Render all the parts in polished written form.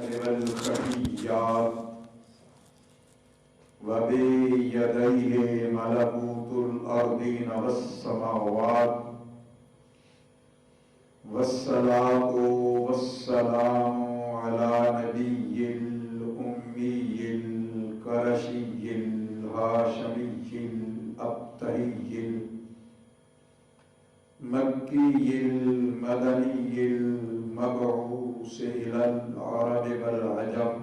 والخفيات وبيديه ملكوت الأرضين والسماوات والصلاة والسلام على نبي الأمي القرشي الهاشمي الأبتهي المكي المدني المبعوث إلى العرب والعجم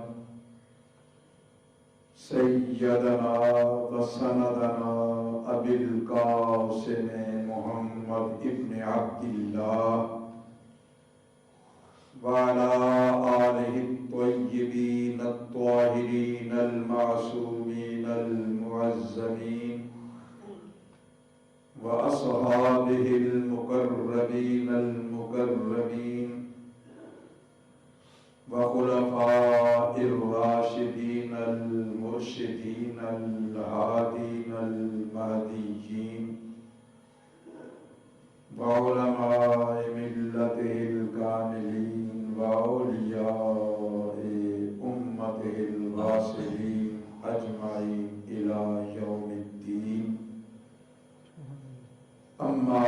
سيدنا وسندنا أبي القاسم محمد ابن عبد الله وعلى آله الطيبين الطاهرين المعصومين المعزمين وأصحابه المقربين المقربين وخلفاء الراشدين المرشدين الهادين المهديين وعلماء ملته الكاملين وأولياء أمته الواصلين أجمعين إلى يوم الدين. أما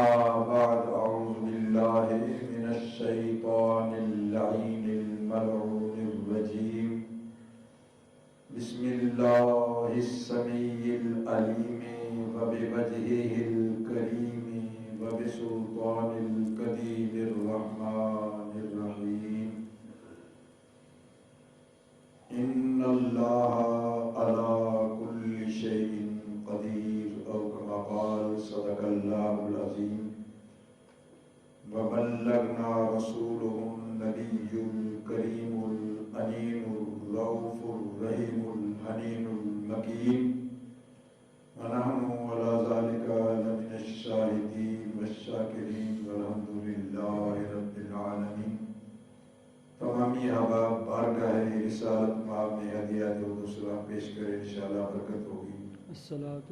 بعد، أعوذ بالله من الشيطان اللعين الملعون الرجيم. بسم الله السميع العليم وبوجهه الكريم وبسلطان القدير الرحمن الرحيم. إن الله على كل شيء قدير، أو كما قال صدق الله العظيم. وبلغنا رسوله النبي الكريم الأمين الرؤوف الرحيم الحنين المكين، ونحن على ذلك لمن الشاهدين والشاكرين، والحمد لله رب العالمین. تمامی احباب بارگاہ رسالت میں ہدیہ درود و سلام پیش کریں، انشاءاللہ برکت ہوگی. الصلاة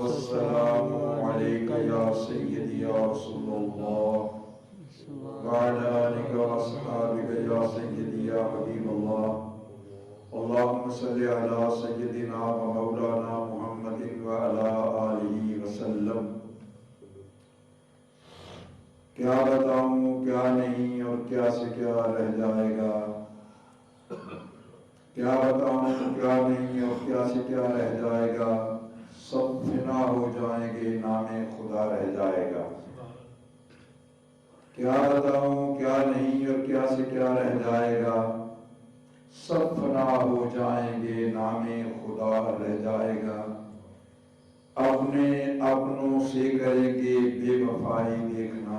والسلام علیکہ یا سیدی یا رسول اللہ وعلی آلک و اصحابک یا سیدی یا حبیب اللہ. اللہم صلی علی سیدنا و مولانا محمد وعلی آلہ وسلم. کیا بتاؤں کیا نہیں اور کیا سے کیا رہ جائے گا، کیا بتاؤں کیا نہیں اور کیا سے کیا رہ جائے گا، سب فنا ہو جائیں گے نام خدا رہ جائے گا. کیا بتاؤں کیا نہیں اور کیا سے کیا رہ جائے گا، سب فنا ہو جائیں گے نام خدا رہ جائے گا. اپنے اپنوں سے کریں گے بے وفائی دیکھنا،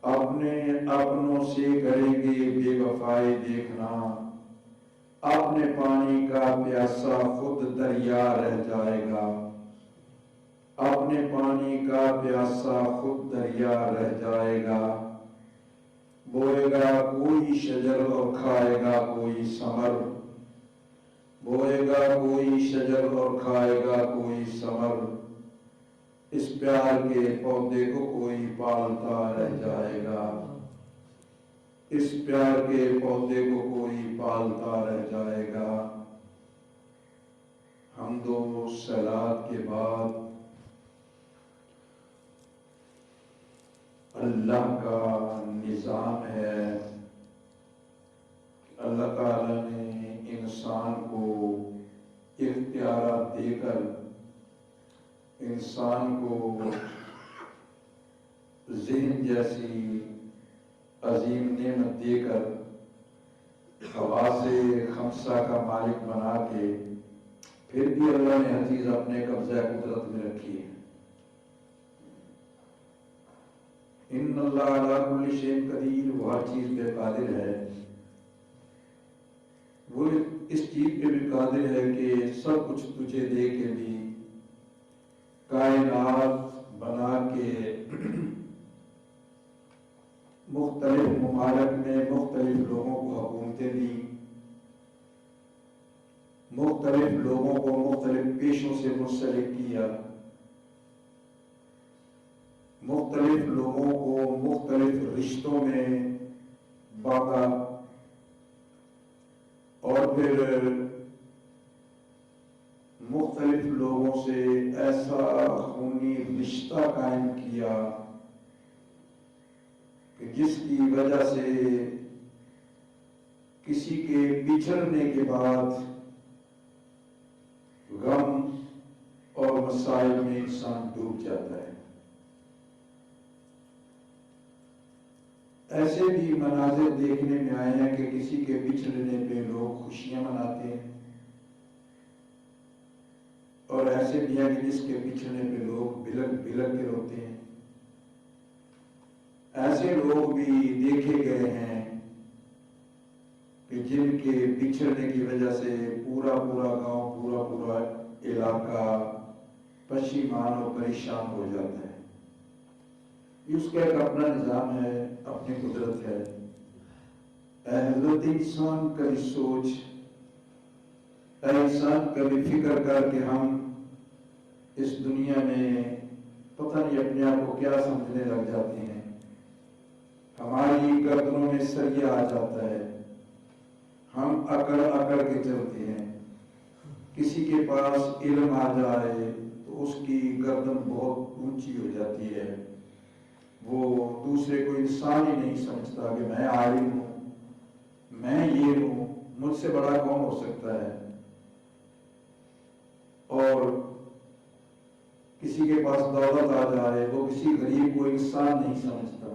اپنے اپنوں سے کریں گے بے وفائی دیکھنا. اپنے پانی کا پیاسا خود دریا رہ جائے گا، اپنے پانی کا پیاسا خود دریا رہ جائے گا. بوئے گا کوئی شجر اور کھائے گا کوئی ثمر، بوئے گا کوئی شجر اور کھائے گا کوئی ثمر. اس پیار کے پودے کو کوئی پالتا رہ جائے گا، اس پیار کے پودے کو کوئی پالتا رہ جائے گا. حمد و صلات کے بعد اللہ کا نظام ہے. اللہ تعالیٰ نے انسان کو اختیارات دے کر، انسان کو ذہن جیسی عظیم نعمت دے کر حواس خمسہ کا مالک بنا کے پھر بھی اللہ نے ہر چیز اپنے قبضہ قدرت میں رکھی ہے. ان اللہ علی کل شیء قدیر، وہ ہر چیز پہ قادر ہے. وہ اس چیز پہ بھی قادر ہے کہ سب کچھ تجھے دے کے بھی کائنات بنا کے مختلف ممالک میں مختلف لوگوں کو حکومتیں دی، مختلف لوگوں کو مختلف پیشوں سے منسلک کیا، مختلف لوگوں کو مختلف رشتوں میں بانٹا. اور پھر مختلف لوگوں سے ایسا خونی رشتہ قائم کیا کہ جس کی وجہ سے کسی کے بچھڑنے کے بعد غم اور مسائل میں انسان ڈوب جاتا ہے۔ ایسے بھی مناظر دیکھنے میں آئے ہیں کہ کسی کے بچھڑنے پہ لوگ خوشیاں مناتے ہیں، اور ایسے بھی ہیں کہ جس کے بچھڑنے پہ لوگ بلک بلک کے روتے ہیں۔ ایسے لوگ بھی دیکھے گئے ہیں کہ جن کے بچھڑنے کی وجہ سے پورا گاؤں، پورا علاقہ پشیمان اور پریشان ہو جاتا ہے۔ اس کا ایک اپنا نظام ہے، اپنی قدرت ہے۔ اے حضرت انسان کبھی سوچ، اے انسان کبھی فکر کر کہ ہم اس دنیا میں پتہ نہیں اپنے آپ کو کیا سمجھنے لگ جاتے ہیں۔ ہماری گردنوں میں سریا آ جاتا ہے، ہم اکڑ کے چلتے ہیں۔ کسی کے پاس علم آ جائے تو اس کی گردن بہت اونچی ہو جاتی ہے، وہ دوسرے کو انسان ہی نہیں سمجھتا کہ میں عالم ہوں، میں یہ ہوں، مجھ سے بڑا کون ہو سکتا ہے۔ اور کسی کے پاس دولت آ جائے وہ کسی غریب کو انسان نہیں سمجھتا۔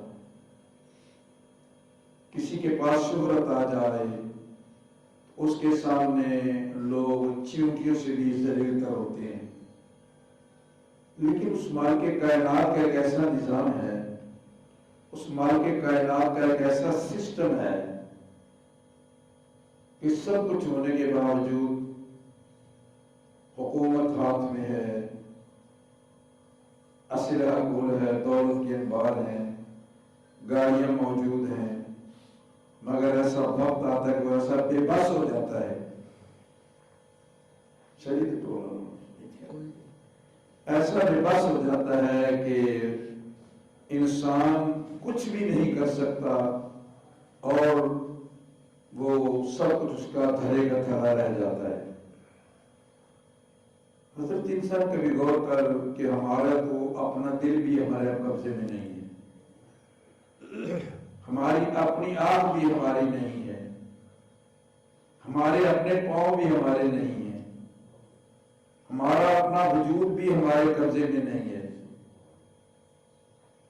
کسی کے پاس شہرت آ جائے اس کے سامنے لوگ چیونٹیوں سے بھی ذلیل تر ہوتے ہیں۔ لیکن اس مال کے کائنات کا ایک ایسا نظام ہے، اس مال کے کائنات کا ایک ایسا سسٹم ہے کہ سب کچھ ہونے کے باوجود حکومت ہاتھ میں ہے، اسلحہ گول ہے، دولت کے انبار ہیں، گاڑیاں موجود ہیں، مگر ایسا وقت آتا ہے کہ وہ ایسا بے بس ہو جاتا ہے، ایسا بے بس ہو جاتا ہے کہ انسان کچھ بھی نہیں کر سکتا اور وہ سب کچھ اس کا دھرے کا دھرا رہ جاتا ہے۔ حضرت انسان کبھی غور کر کہ ہمارا تو اپنا دل بھی ہمارے قبضے میں نہیں ہے، ہماری اپنی آنکھ بھی ہماری نہیں ہے، ہمارے اپنے پاؤں بھی ہمارے نہیں ہیں، ہمارا اپنا وجود بھی ہمارے قبضے میں نہیں ہے۔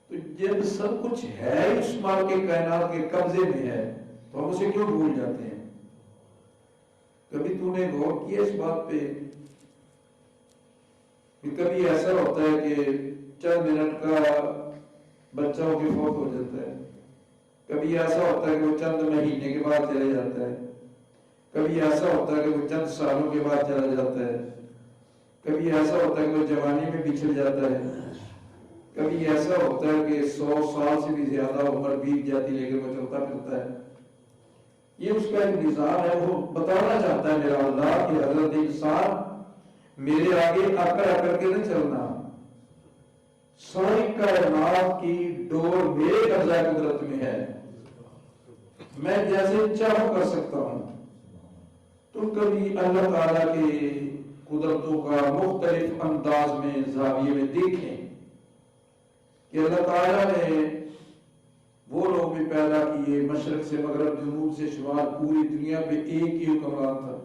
تو جب سب کچھ ہے اس مال کے کائنات کے قبضے میں ہے تو ہم اسے کیوں بھول جاتے ہیں؟ کبھی تو نے غور کیا اس بات پہ کہ کبھی ایسا ہوتا ہے کہ چند منٹ کا بچہ کے فوت ہو جاتا ہے، کبھی ایسا ہوتا ہے کہ وہ چند مہینے کے بعد چلے جاتا ہے، کبھی ایسا ہوتا ہے کہ وہ چند سالوں کے بعد چلا جاتا ہے، کبھی ایسا ہوتا ہے کہ وہ جوانی میں بچھڑ جاتا ہے، کبھی ایسا ہوتا ہے کہ 100 سال سے بھی زیادہ عمر بیت جاتی لیکن وہ چلتا پھرتا ہے۔ یہ اس کا ایک نظام ہے، وہ بتانا چاہتا ہے میرا اللہ کہ حضرت انسان میرے آگے اکڑ کے نہ چلنا، ساری کائنات کی ڈور میرے قبضہ قدرت میں ہے، میں جیسے چاہوں کر سکتا ہوں۔ تو کبھی اللہ تعالیٰ کے قدرتوں کا مختلف انداز میں زاویے میں دیکھیں کہ اللہ تعالیٰ نے وہ لوگ بھی پیدا کیے، مشرق سے مغرب، جنوب سے شمال، پوری دنیا پہ ایک ہی حکمران تھا،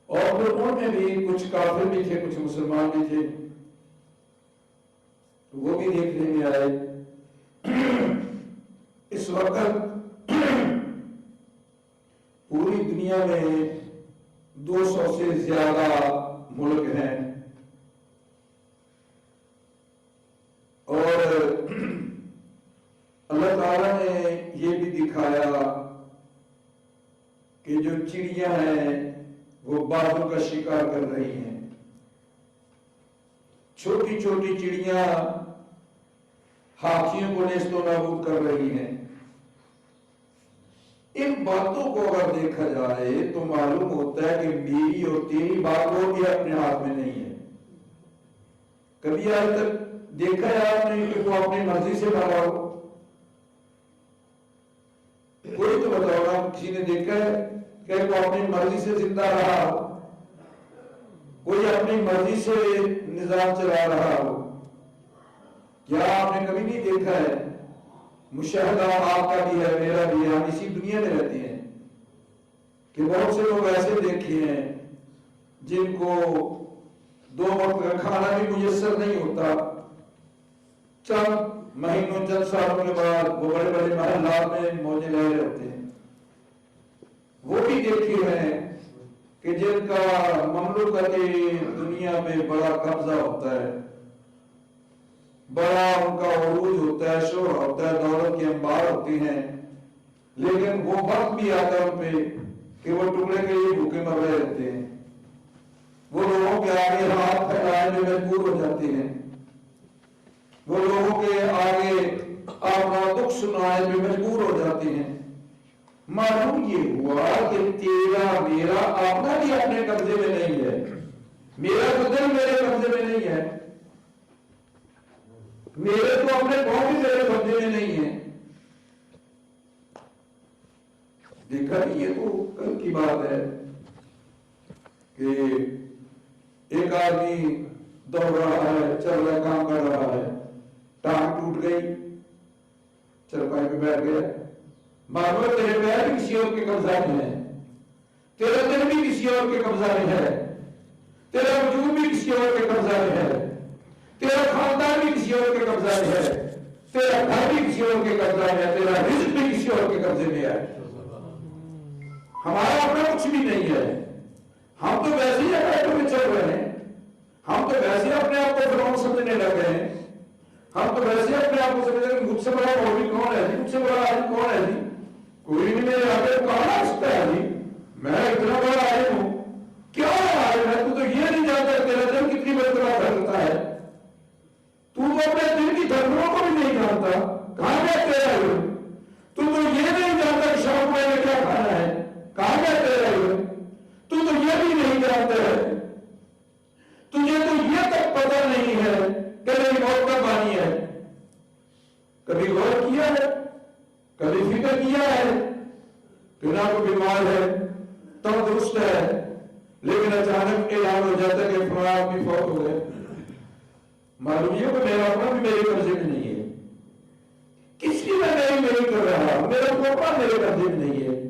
اور پھر ان میں بھی کچھ کافر بھی تھے، کچھ مسلمان بھی تھے، وہ بھی دیکھنے میں آئے۔ اس وقت پوری دنیا میں 200 سے زیادہ ملک ہیں، اور اللہ تعالیٰ نے یہ بھی دکھایا کہ جو چڑیاں ہیں وہ بادل کا شکار کر رہی ہیں، چھوٹی چھوٹی چڑیاں ہاتھیوں کو نیست و نابود کر رہی ہیں۔ ان باتوں کو اگر دیکھا جائے تو معلوم ہوتا ہے کہ میری اور تیری بات وہ بھی اپنے ہاتھ میں نہیں ہے۔ کبھی آج تک دیکھا ہے آپ نے کہ وہ اپنی مرضی سے بھاگا ہو؟ کوئی تو بتاؤ نا کسی نے دیکھا ہے کہ وہ اپنی مرضی سے زندہ رہا ہو، کوئی اپنی مرضی سے نظام چلا رہا ہو؟ کیا آپ نے کبھی نہیں دیکھا ہے؟ مشاہدہ آپ کا بھی ہے، میرا بھی ہے، ہم اسی دنیا میں رہتے ہیں کہ بہت سے لوگ ایسے دیکھے ہیں جن کو 2 وقت کا کھانا بھی میسر نہیں ہوتا، چند مہینوں چند سالوں کے بعد وہ بڑے بڑے محلات میں موجے لے رہے ہوتے ہیں۔ وہ بھی دیکھے ہیں کہ جن کا مملوکت دنیا میں بڑا قبضہ ہوتا ہے، بڑا ان کا عروج ہوتا ہے، شوہر ہوتا ہے، دولت کے انبار ہوتے ہیں، لیکن وہ وقت بھی آتا ہے ان پہ کہ وہ ٹکڑے کے لیے بھوکے مر رہے ہوتے ہیں، وہ لوگوں کے آگے ہاتھ پھیلانے میں مجبور ہو جاتے ہیں، وہ لوگوں کے آگے اپنا دکھ سنانے میں مجبور ہو جاتے ہیں۔ معلوم یہ ہوا کہ تیرا میرا اپنا بھی اپنے قبضے میں نہیں ہے، میرا تو دل میرے قبضے میں نہیں ہے، میرے تو اپنے قوم بھی میرے قبضے میں نہیں ہے۔ دیکھا نہیں، یہ تو کل کی بات ہے کہ ایک آدمی دوڑ رہا ہے، چل رہا، کام کر رہا ہے، ٹانگ ٹوٹ گئی، چرپائی پہ بیٹھ گیا، معلوم تیرے پیر بھی کسی اور کے قبضہ میں ہے، تیرا دل بھی کسی اور کے قبضہ میں ہے، تیرا وجود بھی کسی اور کے قبضہ میں ہے، تیرا خاندان بھی کسی اور کے قبضہ میں ہے، تیرا گھر بھی کسی اور کے قبضہ میں ہے، تیرا رزق بھی کسی اور کے قبضے میں ہے۔ ہمارا اپنا کچھ بھی نہیں ہے، ہم تو ویسے ہی اکیڈوں میں چل رہے ہیں، ہم تو ویسے اپنے آپ کو فرعون سمجھنے لگ گئے ہیں، ہم تو ویسے اپنے آپ کو سمجھتے ہیں کہ مجھ سے بڑا مولوی کون ہے جی، مجھ سے بڑا عالم کون ہے جی، کوئی نہیں میرے آگے کہاں آ سکتا ہے جی، میں اتنا بڑا عالم ہوں۔ کیا عالم ہے؟ تو یہ نہیں جانتا تیرا دل کتنی مرتبہ دھڑکتا ہے، تو اپنے دل کی دھڑکنوں کو بھی نہیں جانتا، کہاں گیا تیرا علم؟ تو یہ نہیں جانتا کہ شام کو میں کیا کھانا ہے، کہاں گیا تیرا علم؟ تو یہ بھی نہیں جانتا ہے، تجھے تو یہ تک پتہ نہیں ہے کہ میری موت کب آنی ہے۔ کبھی غور کیا ہے، کبھی فکر کیا ہے کہ نہ کوئی بیمار ہے، تندرست ہے، لیکن اچانک اعلان ہو جاتا ہے کہ فلاں آدمی فوت ہو گئے، معلوم یہ کہ میرا اپنا بھی میرے قبضے میں نہیں ہے، کس کی میں نہیں کر رہا، میرا اپنا میرے قبضے میں نہیں ہے،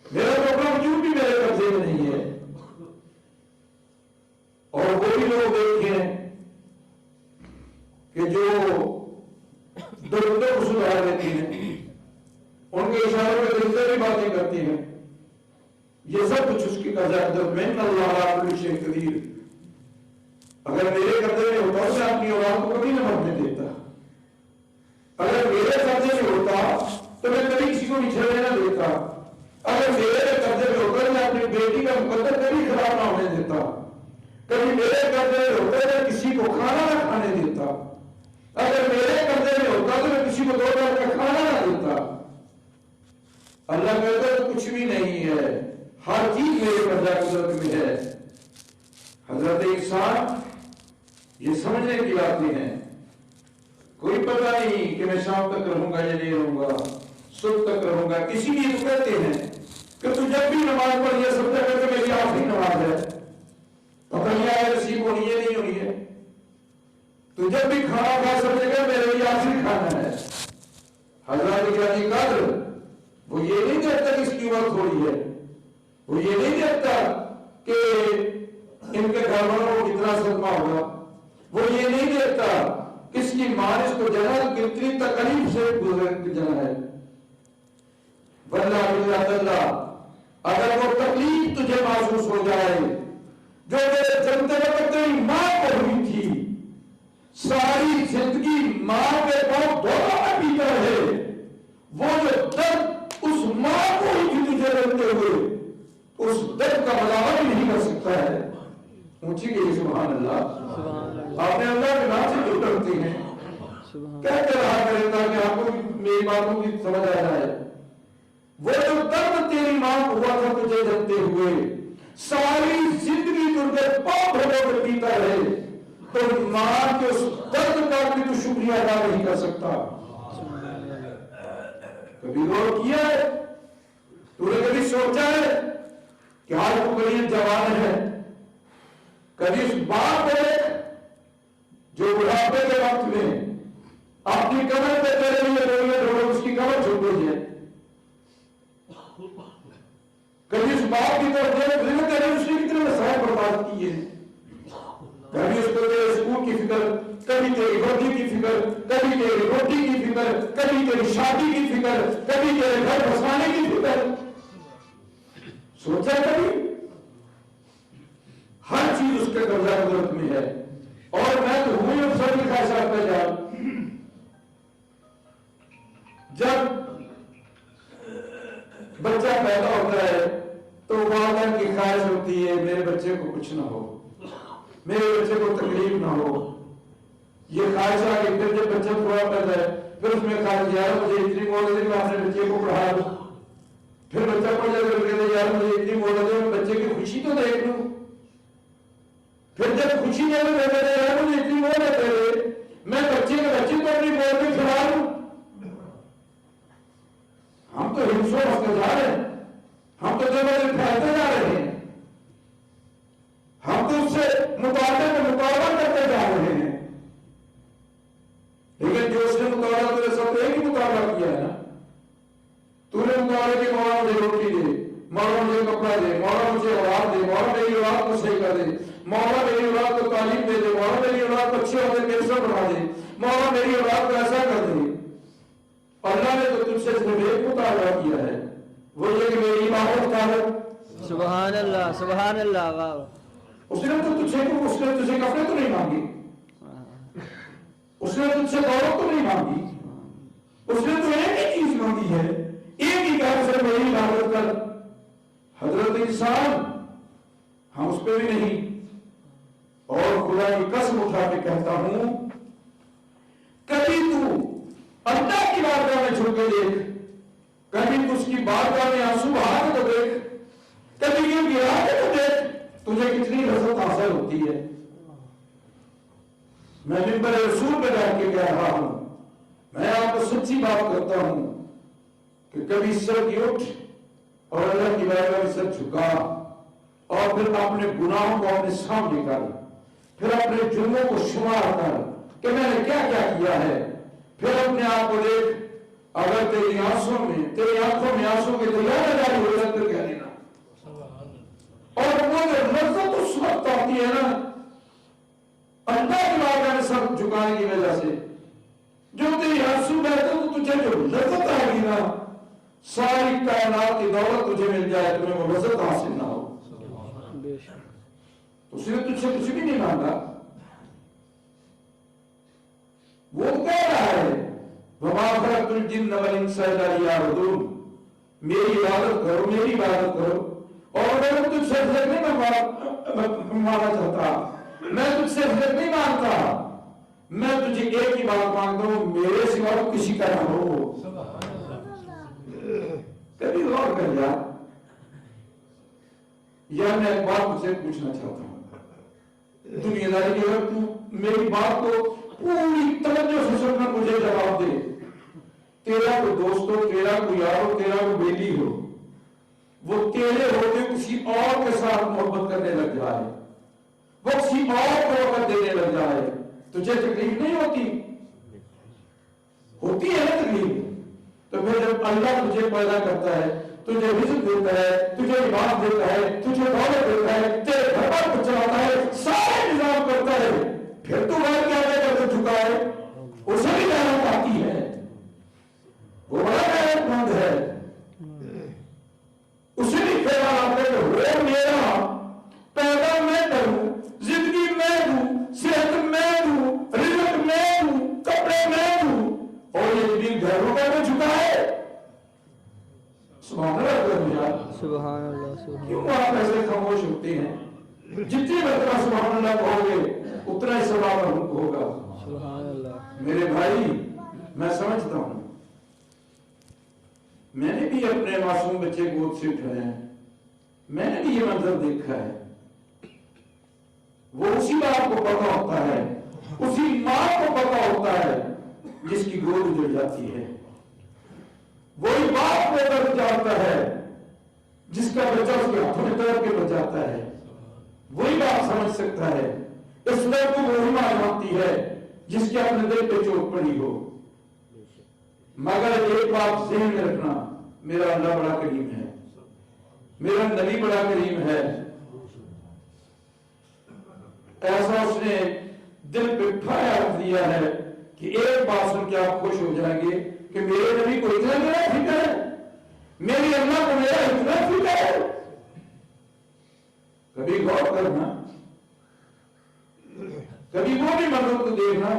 میرا اپنا وجود بھی میرے قبضے میں نہیں ہے۔ اور وہ بھی لوگ دیکھیں کہ جو درندوں کو سدھار دیتی ہیں، ان کے اشاروں میں درندے بھی باتیں کرتی ہیں، یہ سب کچھ اس کی قدرت میں اللہ علی کل شیء قدیر۔ اگر میرے قبضے میں ہوتا تو میں اپنی اولاد کو کبھی نہ مرنے دیتا، اگر میرے قبضے میں ہوتا تو میں کبھی کسی کو بچھڑنے نہ دیتا، اگر میرے قبضے میں ہوتا میں اپنی بیٹی کا مقدر کبھی خراب نہ ہونے دیتا، کبھی میرے قبضے میں ہوتا میں کسی کو کھانا نہ کھانے دیتا، اگر میرے قبضے میں ہوتا تو میں کسی کو 2 بار کا کھانا نہ دیتا۔ اللہ کہتا ہے کچھ بھی نہیں ہے، ہر چیز میرے قبضہ قدرت میں ہے۔ حضرت انسان یہ سمجھنے کی باتیں ہیں، کوئی پتہ نہیں کہ میں شام تک رہوں گا یا نہیں رہوں گا، صبح تک رہوں گا، کسی بھی تو کہتے ہیں کہ تو جب بھی نماز پڑھ یہ سمجھا کر کہ میری آخری نماز ہے، پتہ نہیں آیا نصیب ہونی ہے نہیں ہونی ہے، تو جب بھی کھانا کھا سمجھے گا میرے لیے آخری کھانا ہے۔ حضرت کی قدر وہ یہ نہیں دیکھتا کہ اس کی عمر تھوڑی ہے، وہ یہ نہیں دیکھتا کہ ان کے گھر والوں کو کتنا صدمہ ہوگا، وہ یہ نہیں دیکھتا کہ اس کی ماں اس کو جنت کتنی تکلیف سے گزر جنا ہے۔ واللہ باللہ اگر وہ تکلیف تجھے محسوس ہو جائے جو میرے جنتے وقت تیری ماں کو ہوئی تھی، ساری زندگی ماں کے پاؤں دونوں میں پیتا ہے، وہ جو درد اس ماں کو ہی تھی تجھے رکھتے ہوئے، اس درد کا ملاوٹ بھی نہیں کر سکتا ہے۔ اونچی گئی سبحان اللہ۔ آپ نے اللہ کے نام سے جو ڈرتے ہیں کہتے رہا کرے تاکہ آپ کو میری باتوں کی سمجھ آ جائے۔ وہ جو درد تیری ماں کو ہوا تھا تجھے رکھتے ہوئے، ساری زندگی تجھے پاؤں دھو کر پیتا رہے، تو ماں کے اس درد کا بھی تو شکریہ ادا نہیں کر سکتا۔ کبھی غور کیا ہے تو سوچا ہے کہ آج تو قریب جوان ہے، کبھی اس باپ کو جو بڑھاپے کے وقت میں اپنی کمر پہ تیرے لیے ڈھولے اس کی کمر چھوٹ گئی ہے، کبھی اس باپ کی طرف تیرے اس نے کتنے مسائل برباد کیے ہیں، کبھی اس کو تیرے اسکول کی فکر، کبھی تیری روٹی کی فکر، کبھی تیری روٹی کی فکر، کبھی تیری شادی کی فکر، کبھی تیرے گھر بسانے کی فکر. سوچا کبھی؟ ہر چیز اس کے قبضہ قدرت میں ہے، اور میں تو ہوں ہی سب کی خواہشات پہ جا. جب بچہ پیدا ہوتا ہے تو والدین کی خواہش ہوتی ہے میرے بچے کو کچھ نہ ہو، میرے بچے کو تکلیف نہ ہو. یہ خواہش آ گئی. پھر جب بچہ تھوڑا پیدا ہے پھر اس میں خواہش یار مجھے اتنی مولت ہے کہ میں اپنے بچے کو پڑھا دوں. پھر بچہ پڑھ جائے تو کہتے یار مجھے اتنی مولت ہے میں بچے کی خوشی تو دیکھ لوں. پھر جب خوشی میں کہتے ہیں یار مجھے اتنی مولت ہے میں بچے کو اپنی مول میں کھلا دوں. ہم تو ہمسو ہنستے جا رہے ہیں، ہم تو جب پھیلتے جا رہے ہیں، ہم تو اس سے مقابلہ کرتے جا رہے ہیں. لیکن جو اس نے مقابلہ تیرے ساتھ ایک ہی مقابلہ کیا ہے نا. تو نے مقابلہ کی مولا مجھے روٹی دے، مولا مجھے کپڑا دے، مولا مجھے اولاد دے، مولا میری اولاد کو صحیح کر دے، مولا میری اولاد کو تعلیم دے دے، مولا میری اولاد کو اچھے عہدے پہ سے بنا دے، مولا میری اولاد کو ایسا کر دے. اللہ نے تو تجھ سے صرف ایک مطالبہ کیا ہے، وہ یہ کہ میری عبادت کر. سبحان اللہ سبحان اللہ. واہ. اس نے تو تجھے کپڑے تو نہیں مانگی، اس نے تجھ سے دولت تو نہیں مانگی، اس نے تو ایک ہی چیز مانگی ہے، ایک ہی کہا سے میری عبادت کر. حضرت انسان ہم اس پہ بھی نہیں. اور خدا کی قسم اٹھا کے کہتا ہوں کبھی تو اللہ کی بارگاہ میں جھک کے دیکھ، کبھی تو اس کی بارگاہ میں آنسو بہا کے تو دیکھ، کبھی یہ گرا کے تو دیکھ، تجھے کتنی لذت حاصل ہوتی ہے. میں منبر رسول پہ بیٹھ کے کہہ رہا ہوں، میں آپ کو سچی بات کرتا ہوں کہ کبھی سر کی اٹھ اور اللہ کی بارگاہ میں سر جھکا اور پھر اپنے گناہوں کو اپنے سامنے کر، پھر اپنے جرموں کو شمار کر کہ میں نے کیا کیا کیا ہے. پھر اپنے آپ کو دیکھ، اگر تیری آنکھوں میں آنسوں کے دریا میں جاری ہو جائے تو کیا دینا. اور وہ جو لذت اس وقت آتی ہے نا اللہ کی بارگاہ میں سر جھکانے کی وجہ سے، جو تیری آنسو بہتے تو تجھے جو لذت آئے گی نا، ساری کائنات کی دولت تجھے مل جائے تمہیں وہ لذت حاصل نہ ہو. تو اس نے تجھ سے کچھ بھی نہیں مانگا. وہ کہہ رہا ہے وَمَا خَلَقْتُ الْجِنَّ وَالْإِنسَ إِلَّا لِيَعْبُدُونِ، میری عبادت کرو، میری عبادت کرو. اور میں تجھ سے رزق نہیں مانگنا چاہتا، میں تجھ سے رزق نہیں مانگتا، میں تجھے ایک ہی بات مانگتا ہوں میرے سوا کسی کا نہ ہو. کبھی غور کر جا. یا میں ایک بات مجھ سے پوچھنا چاہتا ہوں، دنیا داری کی اگر تو میری بات کو پوری توجہ سے سننا، مجھے جواب دے. تیرا کوئی دوست ہو، تیرا کوئی یار ہو، تیرا کوئی بیٹی ہو، وہ تیرے ہوتے کسی اور کے ساتھ محبت کرنے لگ جائے، وہ کسی اور کو وقت دینے لگ جائے، تجھے تکلیف نہیں ہوتی ہے نا تکلیف. تو پھر جب اللہ تجھے پیدا کرتا ہے، تجھے رزق دیتا ہے، تجھے لباس دیتا ہے، تجھے دولت دیتا ہے، تیرے گھر بار کو چلاتا ہے، سارے نظام کرتا ہے، پھر تو غیر کیا کر چکا ہے. اسے بھی محنت آتی ہے، وہ بڑا محنت مند ہے. اسے بھی خیال آتا ہے کہ وہ میرا پیدا میں کروں، زندگی میں دوں، صحت میں دوں، رزق میں دوں، کپڑے میں دوں، اور یہ بھی گھروں میں جھکا ہے. سبحان اللہ. سبحان اللہ. کیوں آپ ایسے خاموش ہوتے ہیں؟ جتنی مرتبہ سبحان اللہ کہو گے اتنا ہی ثواب ہوگا. سبحان اللہ. میرے بھائی میں سمجھتا ہوں، میں نے بھی اپنے معصوم بچے گود سے اٹھائے ہیں، میں نے بھی یہ منظر دیکھا ہے. وہ اسی باپ کو پتا ہوتا ہے، اسی ماں کو پتا ہوتا ہے جس کی گود اجڑ جاتی ہے. وہی باپ کو درد جانتا ہے جس کا بچہ اس کے ہاتھوں میں توڑ کے بچ جاتا ہے وہی بات سمجھ سکتا ہے. اس درد کو وہی معلوماتی ہے جس کے اپنے دل پہ چوٹ پڑی ہو. مگر ایک بات ذہن میں رکھنا، میرا اللہ بڑا کریم ہے، میرا نبی بڑا کریم ہے. ایسا اس نے دل پہ ٹھایا رکھ دیا ہے کہ ایک بات سن کے آپ خوش ہو جائیں گے کہ میرے نبی کو اتنا میرا فکر ہے، میری اللہ کو میرا اتنا فکر ہے. کبھی غور کرنا، کبھی وہ بھی منظر کو دیکھنا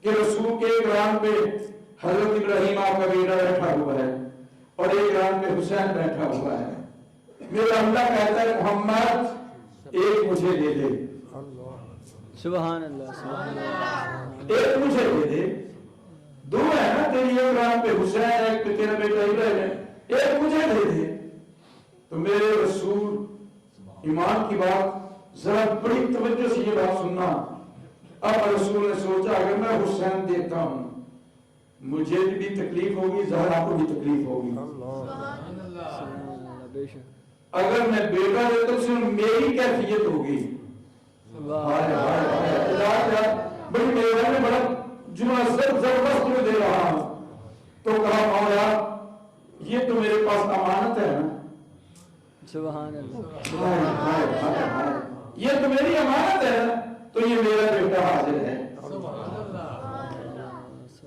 کہ رسول کے ایک ران پہ حضرت ابراہیم آپ کا بیٹا بیٹھا ہوا ہے اور ایک ران پہ حسین بیٹھا ہوا ہے. میرا اللہ کہتا ہے محمد ایک مجھے دے دے. سبحان اللہ سبحان اللہ. ایک مجھے دے دے. دو ہے نا تیری، ایک ران پہ حسین، ایک پہ تیرا بیٹا ابراہیم ہے، ایک مجھے دے دے. تو میرے رسول ایمان کی بات ذرا بڑی توجہ سے یہ بات سننا. اب رسول نے سوچا اگر میں حسین دیتا ہوں مجھے بھی تکلیف ہوگی، زہرا کو بھی تکلیف ہوگی. اگر میں بیٹا دیتا ہوں میری کیفیت ہوگی. بڑی مہربانی، بڑا جملہ زبردست میں دے رہا ہوں. تو کہا مولا یہ تو میرے پاس امانت ہے نا، سبحان اللہ، یہ تو میری امانت ہے نا، تو یہ میرا بیٹا حاضر ہے.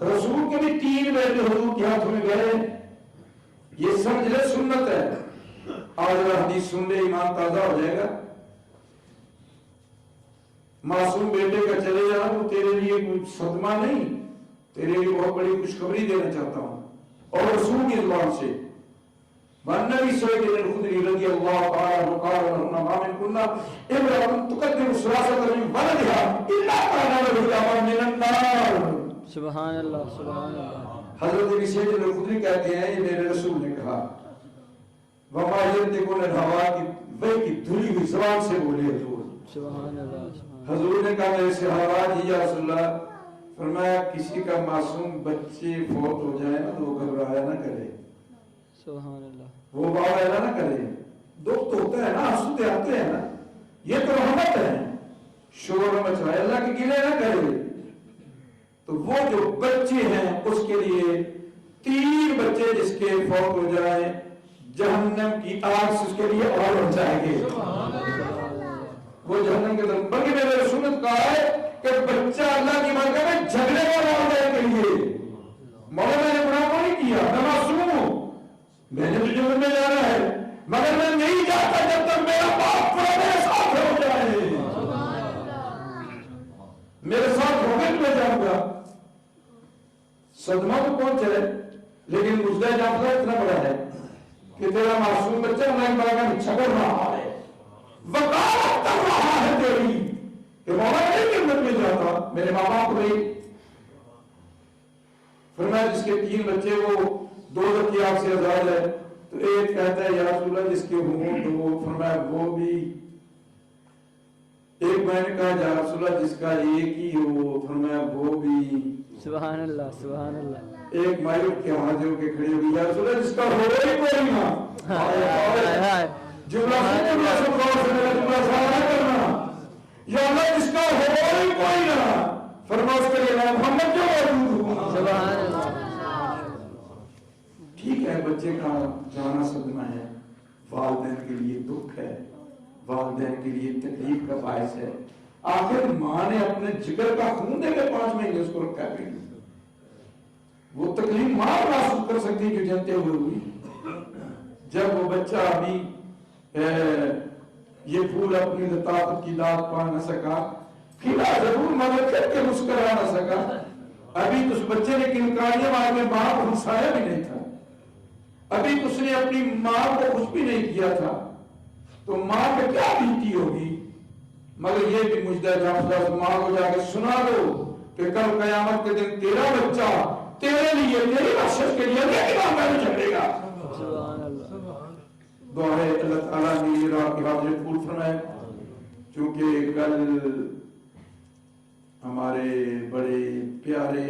رسول کے بھی 3 بیٹے حضور کے ہاتھ میں گئے. یہ سمجھ لے سنت ہے. آج اگر حدیث سن لے ایمان تازہ ہو جائے گا. معصوم بیٹے کا چلے جانا وہ تیرے لیے کچھ صدمہ نہیں، تیرے لیے بہت بڑی خوشخبری دینا چاہتا ہوں. اور رسول کی زبان سے والنبی سعید الخدری رضی اللہ تعالی عنہ قال انما من كنا امرأة تقدم ثلاثة من ولدها الا كان له من النار. سبحان اللہ سبحان اللہ. حضرت ابی سعید الخدری کہتے ہیں یہ میرے رسول نے کہا وما ينطق عن الهوى کی وہی کی دھلی ہوئی زبان سے بولے حضور. سبحان اللہ. حضور نے کہا میرے صحابہ جی یا رسول اللہ، فرمایا کسی کا معصوم بچے فوت ہو جائے نا تو وہ گھبرایا نہ کرے، سبحان اللہ. وہ باویلا نہ کرے. دکھ تو ہوتا ہے نا، آنسو آتے ہیں نا، یہ تو رحمت ہے. شور نہ مچائے، اللہ کے گلے نہ کرے. تو وہ جو بچے ہیں اس کے لیے 3 بچے جس کے فوت ہو جائیں جہنم کی آگ سے اس کے لیے اور ہو جائے گے، وہ جہنم کے طرف. بلکہ میرے رسول نے کہا ہے کہ بچہ اللہ کی بارگاہ میں جھگڑے والا ہو جائے کے لیے. مولا میں نے گناہ کو نہیں کیا، میں معصوم ہوں، میں نے تجھے میں جانا ہے، مگر میں نہیں جاتا جب تک میرا باپ میرے ساتھ ہو جائے. میرے ساتھ ہو گئے تو میں جاؤں گا. صدمہ تو پہنچ جائے لیکن مجدہ جانتا اتنا بڑا ہے کہ تیرا معصوم بچہ اللہ کی بارگاہ میں جھگڑ رہا ہے، وقالت کر رہا ہے تیری کہ مولا نہیں جنت میں جاتا، میرے ماں باپ کو نہیں. فرمایا جس کے 3 بچے وہ 2 کی آگ سے آزاد ہے. تو ایک کہتا ہے یا رسول اللہ جس کے ہوں تو وہ، فرمایا وہ بھی. ایک میں نے کہا یا رسول اللہ جس کا ایک ہی ہو، فرمایا وہ بھی. سبحان اللہ سبحان اللہ. ایک مائیوب کے حاضر ہو کے کھڑی ہوگی یا رسول اللہ جس کا ہو ہی کوئی نہ. جملہ سے میرا جملہ سارا کرنا، یا اللہ جس کا ہو ہی کوئی نہ، فرما اس کے لیے میں محمد جو موجود ہوں. سبحان اللہ. ٹھیک ہے بچے کا جانا صدمہ ہے، والدین کے لیے دکھ ہے، والدین کے لیے تکلیف کا باعث ہے. آخر ماں نے اپنے جگر کا خون دے کر 5 مہینے اس کو رکھا ہے. وہ تکلیف ماں محسوس کر سکتی جو جانتے ہوئے ہوئی. جب وہ بچہ ابھی یہ پھول اپنی لطافت کی داد پا نہ سکا، کھلا ضرور مدد کر کے مسکرا نہ سکا، ابھی تو اس بچے نے کنکاریاں مار کے ماں کو ہنسایا بھی نہیں تھا، ابھی تو اس نے اپنی ماں کو کچھ بھی نہیں کیا تھا، تو ماں پہ کیا بیتی ہوگی. مگر یہ بھی مجدہ جانفدہ ماں کو جا کے سنا دو کہ کل قیامت کے دن تیرا بچہ تیرے لیے، تیری بخشش کے لیے اللہ کی بارگاہ میں جھگڑے گا. سبحان اللہ. دعا ہے اللہ تعالیٰ میری راہ کی حاضر پور فرمائے. چونکہ کل ہمارے بڑے پیارے